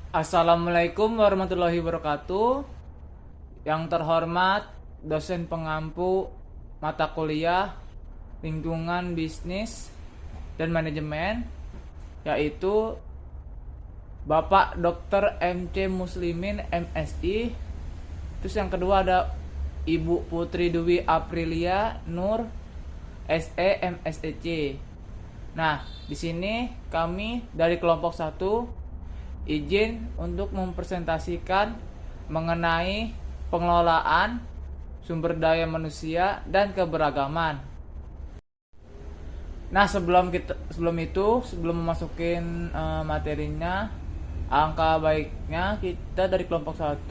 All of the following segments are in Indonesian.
Assalamualaikum warahmatullahi wabarakatuh. Yang terhormat dosen pengampu mata kuliah lingkungan bisnis dan manajemen, yaitu Bapak Dr. MC Muslimin MSI. Terus yang kedua ada Ibu Putri Dwi Aprilia Nur SE MSEC. Nah, di sini kami dari kelompok 1 izin untuk mempresentasikan mengenai pengelolaan sumber daya manusia dan keberagaman. Nah, sebelum memasukin materinya, angka baiknya kita dari kelompok 1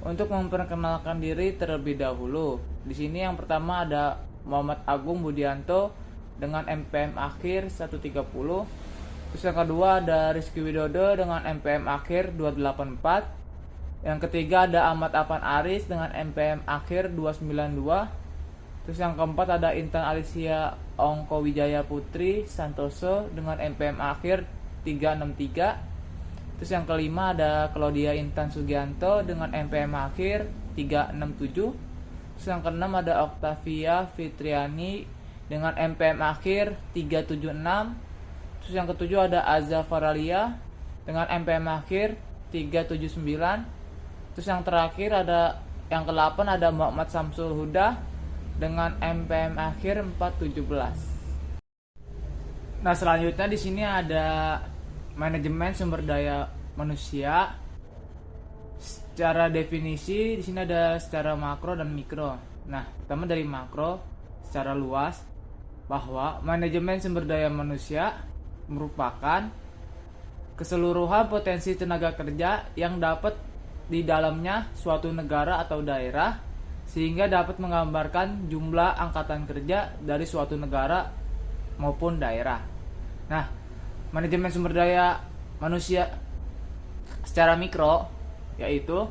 untuk memperkenalkan diri terlebih dahulu. Di sini yang pertama ada Muhammad Agung Budianto dengan MPM akhir 130. Terus yang kedua ada Rizky Widodo dengan MPM akhir 284. Yang ketiga ada Ahmad Afan Aris dengan MPM akhir 292. Terus yang keempat ada Intan Alicia Ongko Wijaya Putri Santoso dengan MPM akhir 363. Terus yang kelima ada Claudia Intan Sugianto dengan MPM akhir 367. Terus yang keenam ada Octavia Fitriani dengan MPM akhir 376. Terus yang ketujuh ada Azza Faralia dengan MPM akhir 379. Terus yang terakhir ada yang ke-8 ada Muhammad Samsul Huda dengan MPM akhir 417. Nah, selanjutnya di sini ada manajemen sumber daya manusia. Secara definisi di sini ada secara makro dan mikro. Nah, pertama dari makro secara luas bahwa manajemen sumber daya manusia merupakan keseluruhan potensi tenaga kerja yang dapat di dalamnya suatu negara atau daerah, sehingga dapat menggambarkan jumlah angkatan kerja dari suatu negara maupun daerah. Nah, manajemen sumber daya manusia secara mikro yaitu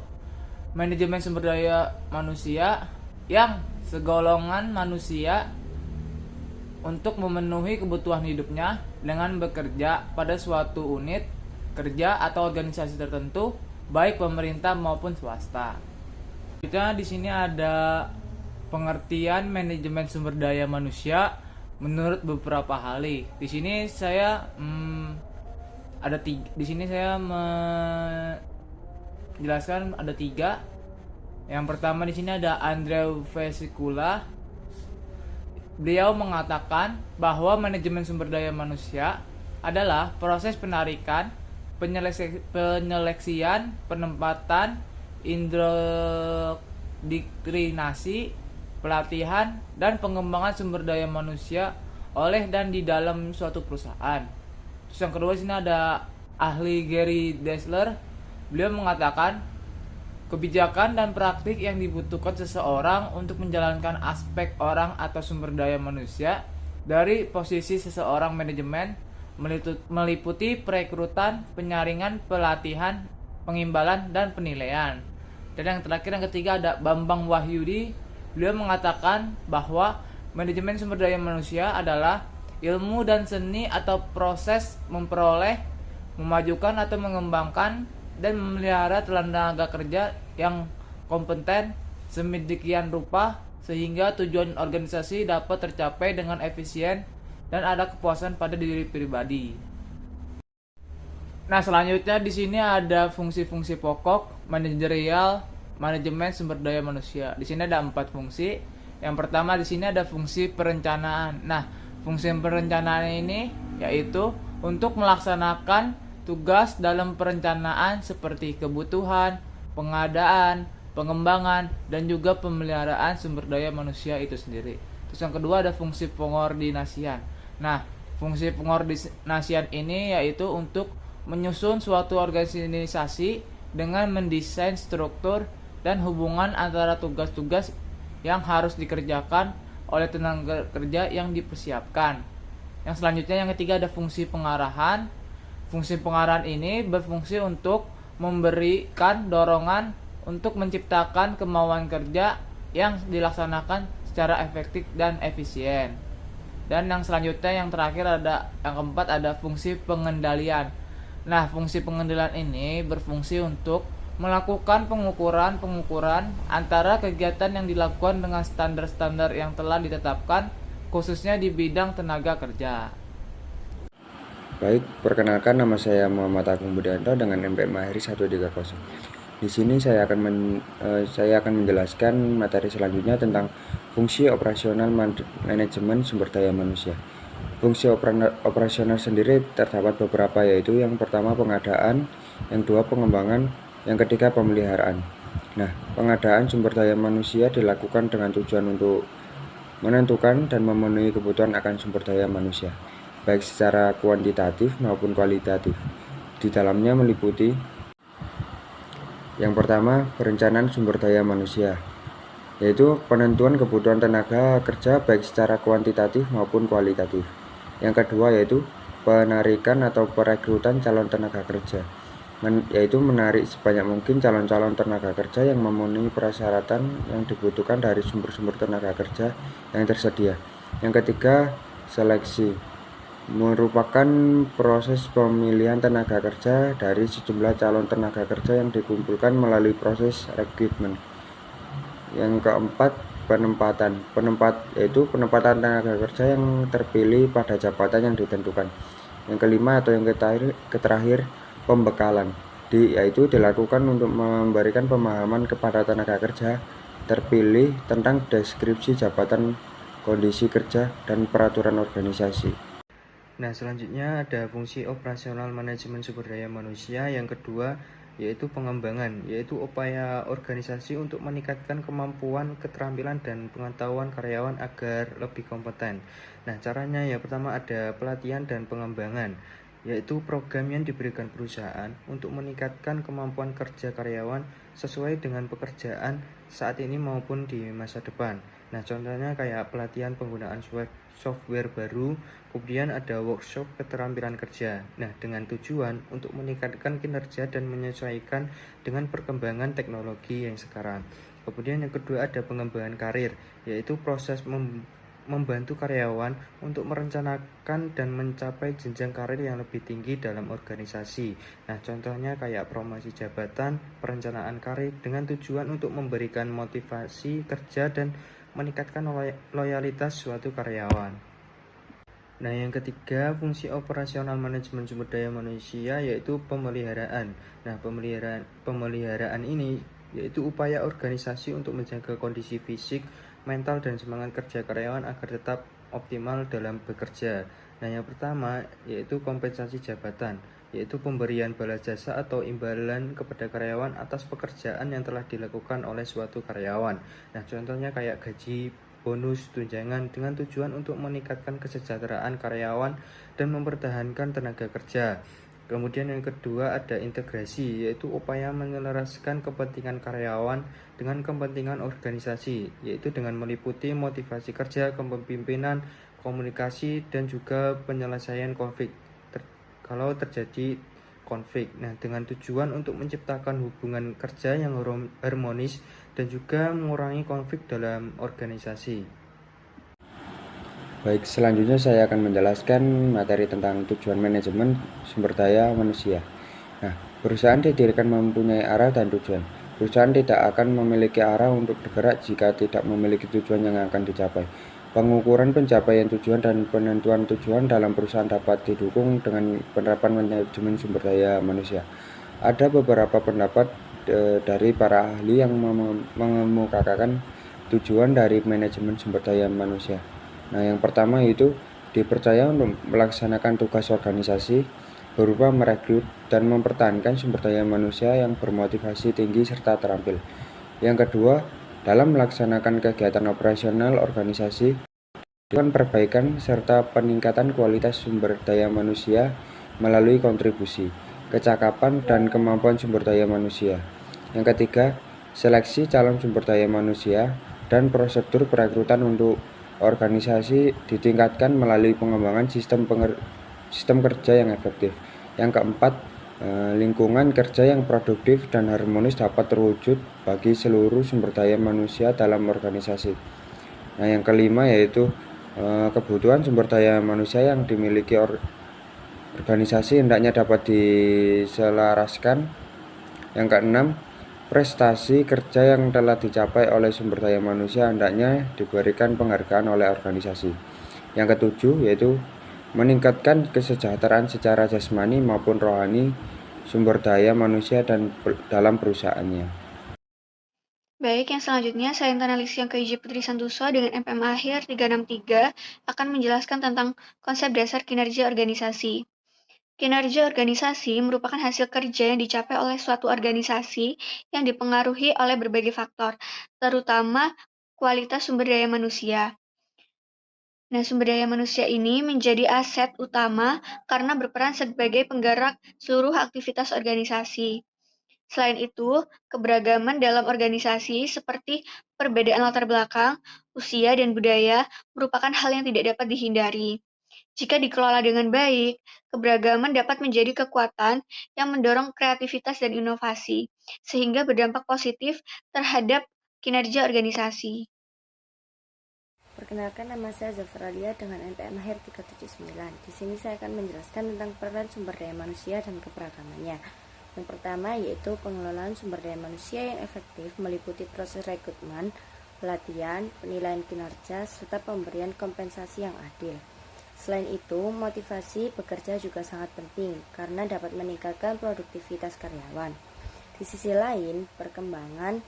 manajemen sumber daya manusia yang segolongan manusia untuk memenuhi kebutuhan hidupnya dengan bekerja pada suatu unit kerja atau organisasi tertentu, baik pemerintah maupun swasta. Kita di sini ada pengertian manajemen sumber daya manusia menurut beberapa ahli. Di sini saya menjelaskan ada 3. Yang pertama di sini ada Andrew Vesicula. Beliau mengatakan bahwa manajemen sumber daya manusia adalah proses penarikan, penyeleksian, penempatan, indoktrinasi, pelatihan, dan pengembangan sumber daya manusia oleh dan di dalam suatu perusahaan. Terus yang kedua sini ada ahli Gary Dessler. Beliau mengatakan kebijakan dan praktik yang dibutuhkan seseorang untuk menjalankan aspek orang atau sumber daya manusia dari posisi seseorang manajemen meliputi perekrutan, penyaringan, pelatihan, pengimbalan, dan penilaian. Dan yang terakhir yang ketiga ada Bambang Wahyudi. Beliau mengatakan bahwa manajemen sumber daya manusia adalah ilmu dan seni atau proses memperoleh, memajukan atau mengembangkan dan memelihara tenaga kerja yang kompeten sedemikian rupa sehingga tujuan organisasi dapat tercapai dengan efisien dan ada kepuasan pada diri pribadi. Nah, selanjutnya di sini ada fungsi-fungsi pokok manajerial manajemen sumber daya manusia. Di sini ada 4 fungsi. Yang pertama di sini ada fungsi perencanaan. Nah, fungsi perencanaan ini yaitu untuk melaksanakan tugas dalam perencanaan seperti kebutuhan, pengadaan, pengembangan, dan juga pemeliharaan sumber daya manusia itu sendiri. Terus yang kedua ada fungsi pengordinasian. Nah, fungsi pengordinasian ini yaitu untuk menyusun suatu organisasi dengan mendesain struktur dan hubungan antara tugas-tugas yang harus dikerjakan oleh tenaga kerja yang dipersiapkan. Yang selanjutnya yang ketiga ada fungsi pengarahan. Fungsi pengarahan ini berfungsi untuk memberikan dorongan untuk menciptakan kemauan kerja yang dilaksanakan secara efektif dan efisien. Dan yang selanjutnya yang terakhir ada yang keempat ada fungsi pengendalian. Nah, fungsi pengendalian ini berfungsi untuk melakukan pengukuran antara kegiatan yang dilakukan dengan standar-standar yang telah ditetapkan, khususnya di bidang tenaga kerja. Baik, perkenalkan nama saya Muhammad Agung Budianto dengan NPM Mahiri 130. Di sini saya akan menjelaskan materi selanjutnya tentang fungsi operasional manajemen sumber daya manusia. Fungsi operasional sendiri terdapat beberapa, yaitu yang pertama pengadaan, yang kedua pengembangan, yang ketiga pemeliharaan. Nah, pengadaan sumber daya manusia dilakukan dengan tujuan untuk menentukan dan memenuhi kebutuhan akan sumber daya manusia, baik secara kuantitatif maupun kualitatif. Di dalamnya meliputi yang pertama, perencanaan sumber daya manusia, yaitu penentuan kebutuhan tenaga kerja baik secara kuantitatif maupun kualitatif. Yang kedua yaitu penarikan atau perekrutan calon tenaga kerja, yaitu menarik sebanyak mungkin calon-calon tenaga kerja yang memenuhi persyaratan yang dibutuhkan dari sumber-sumber tenaga kerja yang tersedia. Yang ketiga, seleksi, merupakan proses pemilihan tenaga kerja dari sejumlah calon tenaga kerja yang dikumpulkan melalui proses rekrutmen. Yang keempat, penempatan. Yaitu penempatan tenaga kerja yang terpilih pada jabatan yang ditentukan. Yang kelima atau yang terakhir, pembekalan, yaitu dilakukan untuk memberikan pemahaman kepada tenaga kerja terpilih tentang deskripsi jabatan, kondisi kerja, dan peraturan organisasi. Nah, selanjutnya ada fungsi operasional manajemen sumber daya manusia. Yang kedua yaitu pengembangan, yaitu upaya organisasi untuk meningkatkan kemampuan, keterampilan, dan pengetahuan karyawan agar lebih kompeten. Nah, caranya ya pertama ada pelatihan dan pengembangan, yaitu program yang diberikan perusahaan untuk meningkatkan kemampuan kerja karyawan sesuai dengan pekerjaan saat ini maupun di masa depan. Nah, contohnya kayak pelatihan penggunaan software baru, kemudian ada workshop keterampilan kerja. Nah, dengan tujuan untuk meningkatkan kinerja dan menyesuaikan dengan perkembangan teknologi yang sekarang. Kemudian yang kedua ada pengembangan karir, yaitu proses membantu karyawan untuk merencanakan dan mencapai jenjang karir yang lebih tinggi dalam organisasi. Nah, contohnya kayak promosi jabatan, perencanaan karir dengan tujuan untuk memberikan motivasi kerja dan meningkatkan loyalitas suatu karyawan. Nah, yang ketiga, fungsi operasional manajemen sumber daya manusia yaitu pemeliharaan. Nah, pemeliharaan ini yaitu upaya organisasi untuk menjaga kondisi fisik, mental, dan semangat kerja karyawan agar tetap optimal dalam bekerja. Nah, yang pertama yaitu kompensasi jabatan, yaitu pemberian balas jasa atau imbalan kepada karyawan atas pekerjaan yang telah dilakukan oleh suatu karyawan. Nah, contohnya kayak gaji, bonus, tunjangan dengan tujuan untuk meningkatkan kesejahteraan karyawan dan mempertahankan tenaga kerja. Kemudian yang kedua ada integrasi, yaitu upaya menyelaraskan kepentingan karyawan dengan kepentingan organisasi, yaitu dengan meliputi motivasi kerja, kepemimpinan, komunikasi, dan juga penyelesaian konflik kalau terjadi konflik. Nah, dengan tujuan untuk menciptakan hubungan kerja yang harmonis dan juga mengurangi konflik dalam organisasi. Baik, selanjutnya saya akan menjelaskan materi tentang tujuan manajemen sumber daya manusia. Nah, perusahaan didirikan mempunyai arah dan tujuan. Perusahaan tidak akan memiliki arah untuk bergerak jika tidak memiliki tujuan yang akan dicapai. Pengukuran pencapaian tujuan dan penentuan tujuan dalam perusahaan dapat didukung dengan penerapan manajemen sumber daya manusia. Ada beberapa pendapat dari para ahli yang mengemukakan tujuan dari manajemen sumber daya manusia. Nah, yang pertama itu dipercaya untuk melaksanakan tugas organisasi berupa merekrut dan mempertahankan sumber daya manusia yang bermotivasi tinggi serta terampil. Yang kedua, dalam melaksanakan kegiatan operasional organisasi, dilakukan perbaikan serta peningkatan kualitas sumber daya manusia melalui kontribusi, kecakapan, dan kemampuan sumber daya manusia. Yang ketiga, seleksi calon sumber daya manusia dan prosedur perekrutan untuk organisasi ditingkatkan melalui pengembangan sistem kerja yang efektif. Yang keempat, lingkungan kerja yang produktif dan harmonis dapat terwujud bagi seluruh sumber daya manusia dalam organisasi. Nah, yang kelima yaitu kebutuhan sumber daya manusia yang dimiliki Organisasi hendaknya dapat diselaraskan. Yang keenam, prestasi kerja yang telah dicapai oleh sumber daya manusia hendaknya diberikan penghargaan oleh organisasi. Yang ketujuh yaitu meningkatkan kesejahteraan secara jasmani maupun rohani sumber daya manusia dan dalam perusahaannya. Baik, yang selanjutnya saya internalis yang KIJ Putri Santoso dengan MPM akhir 363 akan menjelaskan tentang konsep dasar kinerja organisasi. Kinerja organisasi merupakan hasil kerja yang dicapai oleh suatu organisasi yang dipengaruhi oleh berbagai faktor, terutama kualitas sumber daya manusia. Nah, sumber daya manusia ini menjadi aset utama karena berperan sebagai penggerak seluruh aktivitas organisasi. Selain itu, keberagaman dalam organisasi seperti perbedaan latar belakang, usia, dan budaya merupakan hal yang tidak dapat dihindari. Jika dikelola dengan baik, keberagaman dapat menjadi kekuatan yang mendorong kreativitas dan inovasi, sehingga berdampak positif terhadap kinerja organisasi. Perkenalkan, nama saya Zafralia dengan NPM akhir 379. Di sini saya akan menjelaskan tentang peran sumber daya manusia dan keberagamannya. Yang pertama yaitu pengelolaan sumber daya manusia yang efektif meliputi proses rekrutmen, pelatihan, penilaian kinerja, serta pemberian kompensasi yang adil. Selain itu, motivasi bekerja juga sangat penting karena dapat meningkatkan produktivitas karyawan. Di sisi lain, perkembangan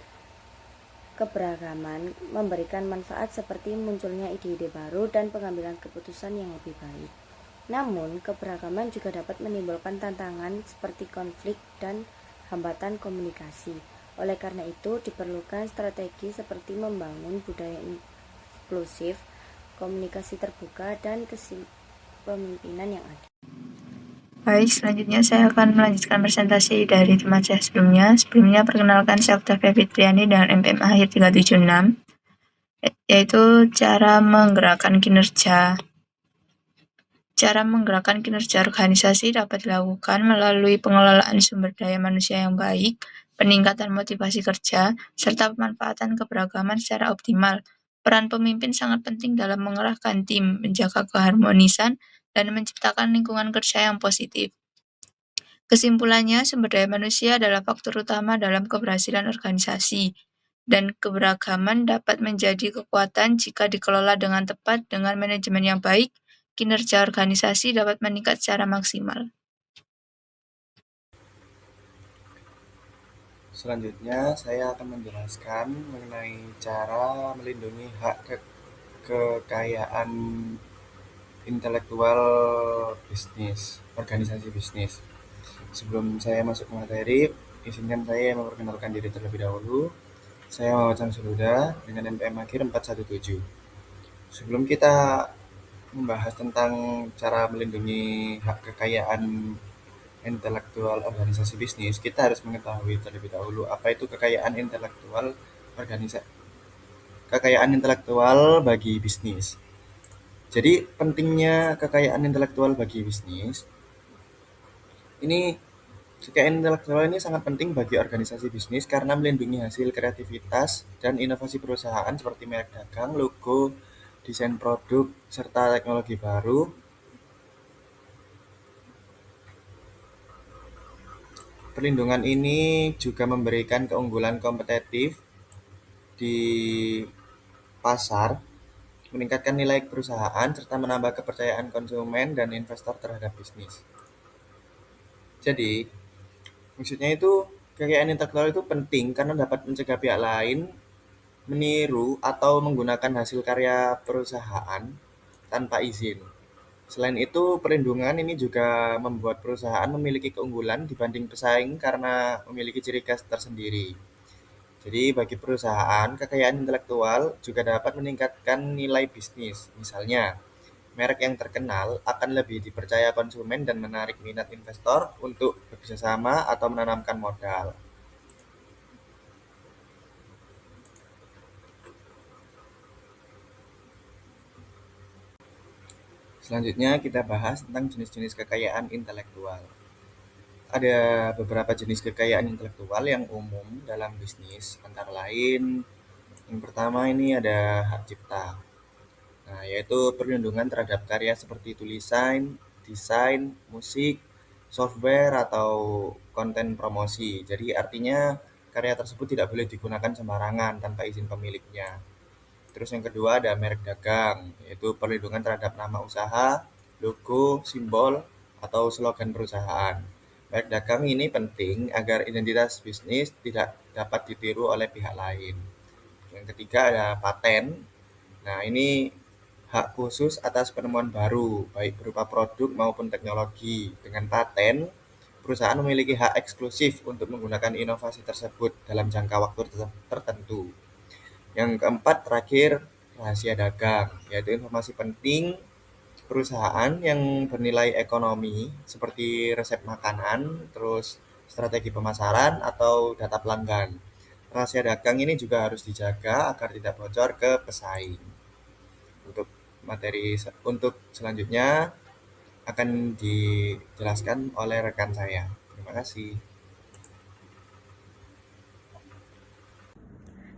keberagaman memberikan manfaat seperti munculnya ide-ide baru dan pengambilan keputusan yang lebih baik. Namun, keberagaman juga dapat menimbulkan tantangan seperti konflik dan hambatan komunikasi. Oleh karena itu, diperlukan strategi seperti membangun budaya inklusif, komunikasi terbuka, dan kepemimpinan yang adil. Baik, selanjutnya saya akan melanjutkan presentasi dari teman saya sebelumnya. Sebelumnya, perkenalkan saya Octavia Fitriani dengan MPM akhir 376, yaitu cara menggerakkan kinerja. Cara menggerakkan kinerja organisasi dapat dilakukan melalui pengelolaan sumber daya manusia yang baik, peningkatan motivasi kerja, serta pemanfaatan keberagaman secara optimal. Peran pemimpin sangat penting dalam mengerahkan tim, menjaga keharmonisan, dan menciptakan lingkungan kerja yang positif. Kesimpulannya, sumber daya manusia adalah faktor utama dalam keberhasilan organisasi, dan keberagaman dapat menjadi kekuatan jika dikelola dengan tepat dengan manajemen yang baik. Kinerja organisasi dapat meningkat secara maksimal. Selanjutnya, saya akan menjelaskan mengenai cara melindungi hak kekayaan intelektual bisnis, organisasi bisnis. Sebelum saya masuk ke materi, izinkan saya memperkenalkan diri terlebih dahulu. Saya Muhammad Samsul Huda dengan MPM akhir 417. Sebelum kita membahas tentang cara melindungi hak kekayaan intelektual organisasi bisnis, kita harus mengetahui terlebih dahulu apa itu kekayaan intelektual bagi bisnis. Jadi pentingnya kekayaan intelektual bagi bisnis ini kekayaan intelektual ini sangat penting bagi organisasi bisnis karena melindungi hasil kreativitas dan inovasi perusahaan seperti merek dagang, logo, desain produk, serta teknologi baru. Perlindungan ini juga memberikan keunggulan kompetitif di pasar, meningkatkan nilai perusahaan, serta menambah kepercayaan konsumen dan investor terhadap bisnis. Jadi, maksudnya itu kekayaan intelektual itu penting karena dapat mencegah pihak lain meniru atau menggunakan hasil karya perusahaan tanpa izin. Selain itu, perlindungan ini juga membuat perusahaan memiliki keunggulan dibanding pesaing karena memiliki ciri khas tersendiri. Jadi, bagi perusahaan, kekayaan intelektual juga dapat meningkatkan nilai bisnis. Misalnya, merek yang terkenal akan lebih dipercaya konsumen dan menarik minat investor untuk bekerjasama atau menanamkan modal. Selanjutnya kita bahas tentang jenis-jenis kekayaan intelektual. Ada beberapa jenis kekayaan intelektual yang umum dalam bisnis, antara lain yang pertama ini ada hak cipta. Nah, yaitu perlindungan terhadap karya seperti tulisan, desain, musik, software, atau konten promosi. Jadi artinya karya tersebut tidak boleh digunakan sembarangan tanpa izin pemiliknya. Terus yang kedua ada merek dagang, yaitu perlindungan terhadap nama usaha, logo, simbol, atau slogan perusahaan. Merek dagang ini penting agar identitas bisnis tidak dapat ditiru oleh pihak lain. Yang ketiga ada paten. Nah, ini hak khusus atas penemuan baru, baik berupa produk maupun teknologi. Dengan paten, perusahaan memiliki hak eksklusif untuk menggunakan inovasi tersebut dalam jangka waktu tertentu. Yang keempat terakhir, rahasia dagang, yaitu informasi penting perusahaan yang bernilai ekonomi seperti resep makanan, terus strategi pemasaran atau data pelanggan. Rahasia dagang ini juga harus dijaga agar tidak bocor ke pesaing. Untuk untuk selanjutnya akan dijelaskan oleh rekan saya. Terima kasih.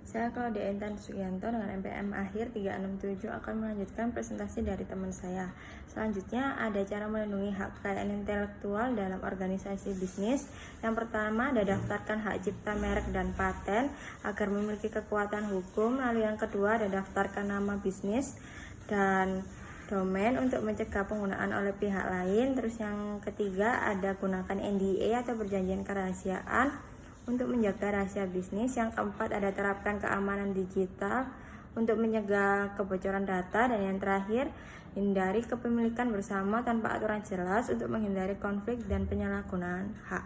Saya Claudia Intan Sugianto dengan MPM akhir 367 akan melanjutkan presentasi dari teman saya. Selanjutnya ada cara melindungi hak kekayaan intelektual dalam organisasi bisnis. Yang pertama ada daftarkan hak cipta, merek, dan paten agar memiliki kekuatan hukum. Lalu yang kedua ada daftarkan nama bisnis dan domain untuk mencegah penggunaan oleh pihak lain. Terus yang ketiga ada gunakan NDA atau perjanjian kerahasiaan untuk menjaga rahasia bisnis. Yang keempat ada terapkan keamanan digital untuk mencegah kebocoran data. Dan yang terakhir, hindari kepemilikan bersama tanpa aturan jelas untuk menghindari konflik dan penyalahgunaan hak.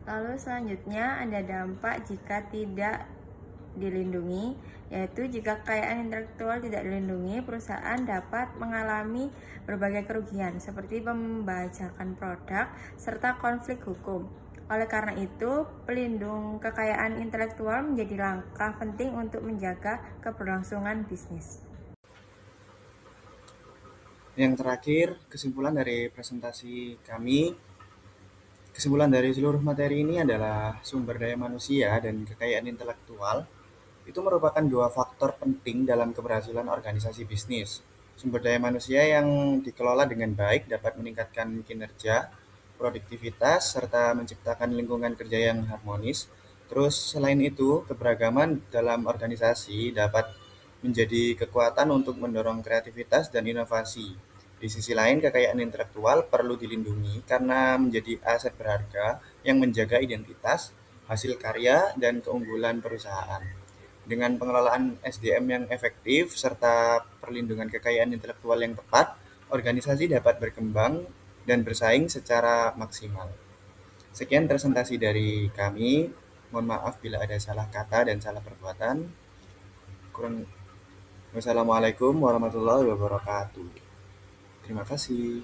Lalu selanjutnya ada dampak jika tidak dilindungi, yaitu jika kekayaan intelektual tidak dilindungi, perusahaan dapat mengalami berbagai kerugian seperti pembajakan produk serta konflik hukum. Oleh karena itu, pelindung kekayaan intelektual menjadi langkah penting untuk menjaga keberlangsungan bisnis. Yang terakhir, kesimpulan dari presentasi kami. Kesimpulan dari seluruh materi ini adalah sumber daya manusia dan kekayaan intelektual itu merupakan dua faktor penting dalam keberhasilan organisasi bisnis. Sumber daya manusia yang dikelola dengan baik dapat meningkatkan kinerja, produktivitas, serta menciptakan lingkungan kerja yang harmonis. Terus selain itu, keberagaman dalam organisasi dapat menjadi kekuatan untuk mendorong kreativitas dan inovasi. Di sisi lain, kekayaan intelektual perlu dilindungi karena menjadi aset berharga yang menjaga identitas, hasil karya, dan keunggulan perusahaan. Dengan pengelolaan SDM yang efektif serta perlindungan kekayaan intelektual yang tepat, organisasi dapat berkembang dan bersaing secara maksimal. Sekian presentasi dari kami. Mohon maaf bila ada salah kata dan salah perbuatan. Wassalamualaikum warahmatullahi wabarakatuh. Terima kasih.